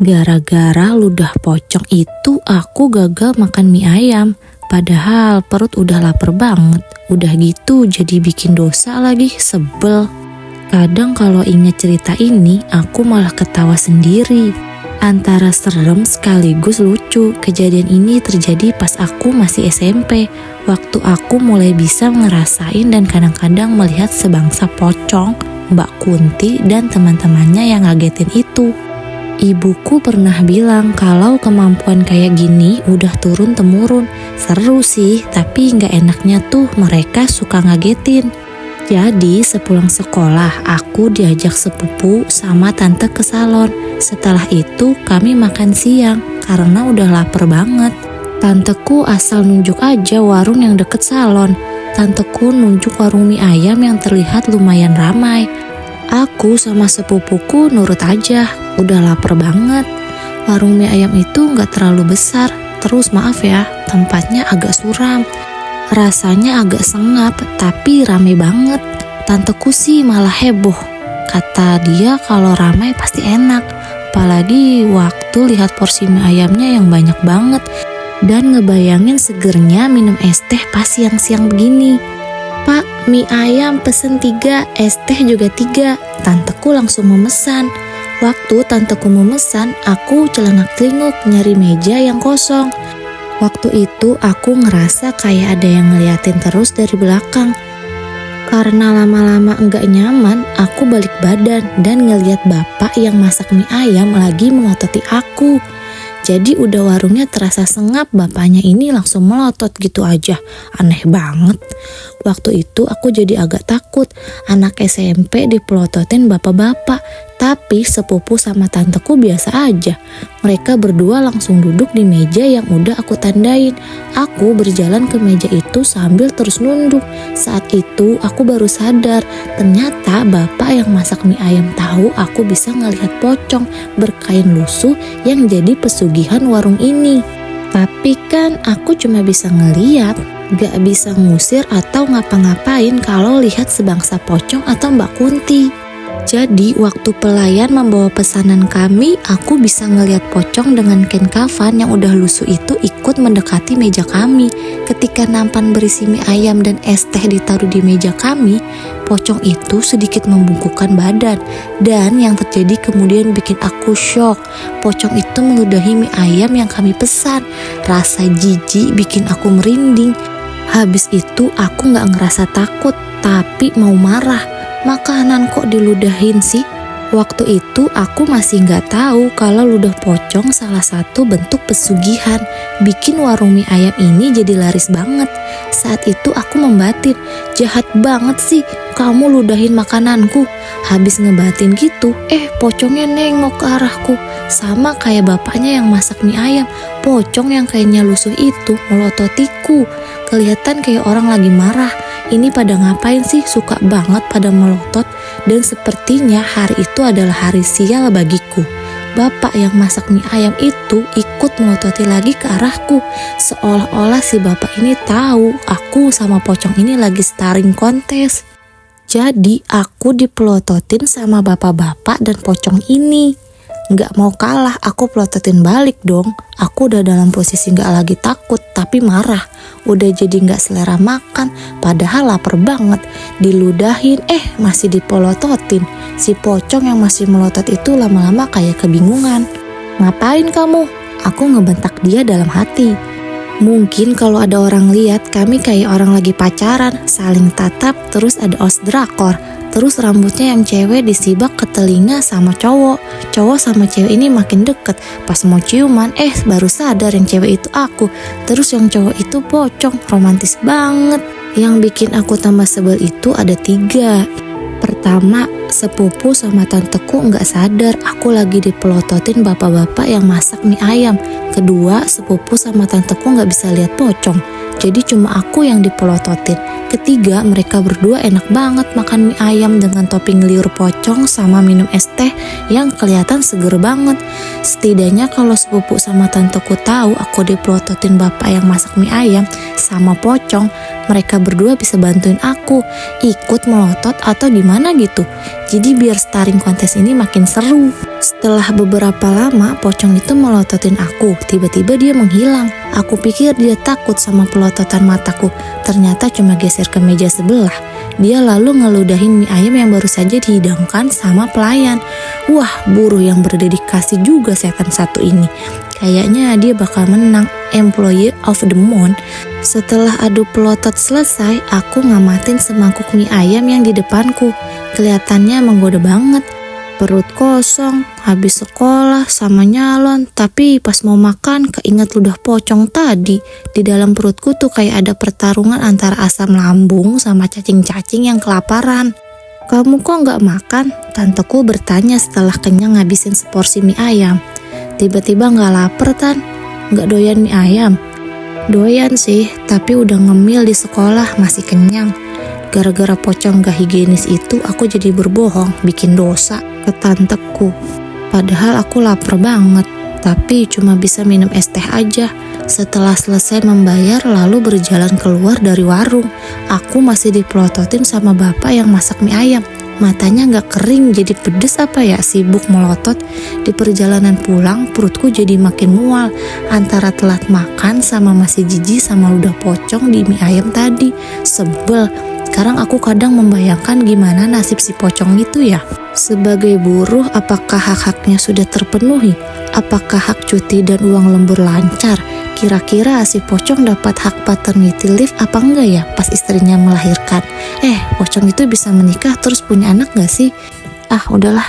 Gara-gara ludah pocong itu aku gagal makan mie ayam. Padahal perut udah lapar banget. Udah gitu jadi bikin dosa lagi, sebel. Kadang kalau ingat cerita ini aku malah ketawa sendiri. Antara serem sekaligus lucu. Kejadian ini terjadi pas aku masih SMP. Waktu aku mulai bisa ngerasain dan kadang-kadang melihat sebangsa pocong, Mbak Kunti dan teman-temannya yang ngagetin itu. Ibuku pernah bilang kalau kemampuan kayak gini udah turun-temurun. Seru sih, tapi nggak enaknya tuh mereka suka ngagetin. Jadi sepulang sekolah aku diajak sepupu sama tante ke salon. Setelah itu kami makan siang karena udah lapar banget. Tanteku asal nunjuk aja warung yang deket salon. Tanteku nunjuk warung mie ayam yang terlihat lumayan ramai. Aku sama sepupuku nurut aja, udah lapar banget. Warung mie ayam itu gak terlalu besar, terus maaf ya, tempatnya agak suram. Rasanya agak sengap, tapi rame banget. Tanteku sih malah heboh. Kata dia kalau ramai pasti enak, apalagi waktu lihat porsi mie ayamnya yang banyak banget. Dan ngebayangin segernya minum es teh pas siang-siang begini. Pak, mie ayam pesen 3, es teh juga 3. Tanteku langsung memesan. Waktu tanteku memesan, aku celengak-celinguk nyari meja yang kosong. Waktu itu aku ngerasa kayak ada yang ngeliatin terus dari belakang. Karena lama-lama enggak nyaman, aku balik badan dan ngeliat bapak yang masak mie ayam lagi melototi aku. Jadi udah warungnya terasa sengap, bapaknya ini langsung melotot gitu aja. Aneh banget. Waktu itu aku jadi agak takut. Anak SMP dipelototin bapak-bapak. Tapi sepupu sama tanteku biasa aja. Mereka berdua langsung duduk di meja yang udah aku tandain. Aku berjalan ke meja itu sambil terus nunduk. Saat itu aku baru sadar. Ternyata bapak yang masak mie ayam tahu aku bisa ngelihat pocong berkain lusuh yang jadi pesugihan warung ini. Tapi kan aku cuma bisa ngeliat, gak bisa ngusir atau ngapa-ngapain kalau lihat sebangsa pocong atau Mbak Kunti. Jadi waktu pelayan membawa pesanan kami, aku bisa ngelihat pocong dengan kain kafan yang udah lusuh itu ikut mendekati meja kami. Ketika nampan berisi mie ayam dan es teh ditaruh di meja kami, pocong itu sedikit membungkukkan badan. Dan yang terjadi kemudian bikin aku shock. Pocong itu meludahi mie ayam yang kami pesan. Rasa jijik bikin aku merinding. Habis itu aku gak ngerasa takut, tapi mau marah. Makanan kok diludahin sih? Waktu itu aku masih gak tahu kalau ludah pocong salah satu bentuk pesugihan. Bikin warung mie ayam ini jadi laris banget. Saat itu aku membatin, jahat banget sih kamu ludahin makananku. Habis ngebatin gitu, pocongnya nengok ke arahku. Sama kayak bapaknya yang masak mie ayam. Pocong yang kainnya lusuh itu melototiku. Kelihatan kayak orang lagi marah. Ini pada ngapain sih, suka banget pada melotot. Dan sepertinya hari itu adalah hari sial bagiku. Bapak yang masak mie ayam itu ikut melototi lagi ke arahku. Seolah-olah si bapak ini tahu aku sama pocong ini lagi starring kontes. Jadi aku dipelototin sama bapak-bapak dan pocong ini. Gak mau kalah, aku pelototin balik dong. Aku udah dalam posisi gak lagi takut, tapi marah. Udah jadi gak selera makan, padahal lapar banget. Diludahin, masih dipelototin. Si pocong yang masih melotot itu lama-lama kayak kebingungan. Ngapain kamu? Aku ngebentak dia dalam hati. Mungkin kalau ada orang lihat kami kayak orang lagi pacaran, saling tatap, terus ada os drakor. Terus rambutnya yang cewek disibak ke telinga sama cowok. Cowok sama cewek ini makin deket. Pas mau ciuman, baru sadar yang cewek itu aku. Terus yang cowok itu pocong, romantis banget. Yang bikin aku tambah sebel itu ada 3. Pertama, sepupu sama tanteku nggak sadar aku lagi dipelototin bapak-bapak yang masak mie ayam. Kedua, sepupu sama tanteku nggak bisa lihat pocong. Jadi cuma aku yang dipelototin. Ketiga, mereka berdua enak banget makan mie ayam dengan topping liur pocong sama minum es teh yang kelihatan seger banget. Setidaknya kalau sepupu sama tanteku tahu aku dipelototin bapak yang masak mie ayam sama pocong, mereka berdua bisa bantuin aku ikut melotot atau gimana gitu. Jadi biar starring kontes ini makin seru. Setelah beberapa lama pocong itu melototin aku, tiba-tiba dia menghilang. Aku pikir dia takut sama pelototan mataku, ternyata cuma geser ke meja sebelah. Dia lalu ngeludahin mie ayam yang baru saja dihidangkan sama pelayan. Wah, buruh yang berdedikasi juga setan satu ini. Kayaknya dia bakal menang Employee of the Month. Setelah adu pelotot selesai, aku ngamatin semangkuk mie ayam yang di depanku. Kelihatannya menggoda banget. Perut kosong, habis sekolah sama nyalon, tapi pas mau makan keinget ludah pocong tadi. Di dalam perutku tuh kayak ada pertarungan antara asam lambung sama cacing-cacing yang kelaparan. Kamu kok nggak makan? Tanteku bertanya setelah kenyang ngabisin seporsi mie ayam. Tiba-tiba nggak lapar, Tan. Nggak doyan mie ayam? Doyan sih, tapi udah ngemil di sekolah, masih kenyang. Gara-gara pocong gak higienis itu, aku jadi berbohong, bikin dosa ke tanteku. Padahal aku lapar banget, tapi cuma bisa minum es teh aja. Setelah selesai membayar, lalu berjalan keluar dari warung. Aku masih dipelototin sama bapak yang masak mie ayam. Matanya gak kering, jadi pedes apa ya, sibuk melotot. Di perjalanan pulang, perutku jadi makin mual. Antara telat makan sama masih jijik sama ludah pocong di mie ayam tadi. Sebel. Sekarang aku kadang membayangkan gimana nasib si pocong itu ya. Sebagai buruh, apakah hak-haknya sudah terpenuhi? Apakah hak cuti dan uang lembur lancar? Kira-kira si pocong dapat hak paternity leave apa enggak ya pas istrinya melahirkan? Pocong itu bisa menikah terus punya anak gak sih? Ah, udahlah.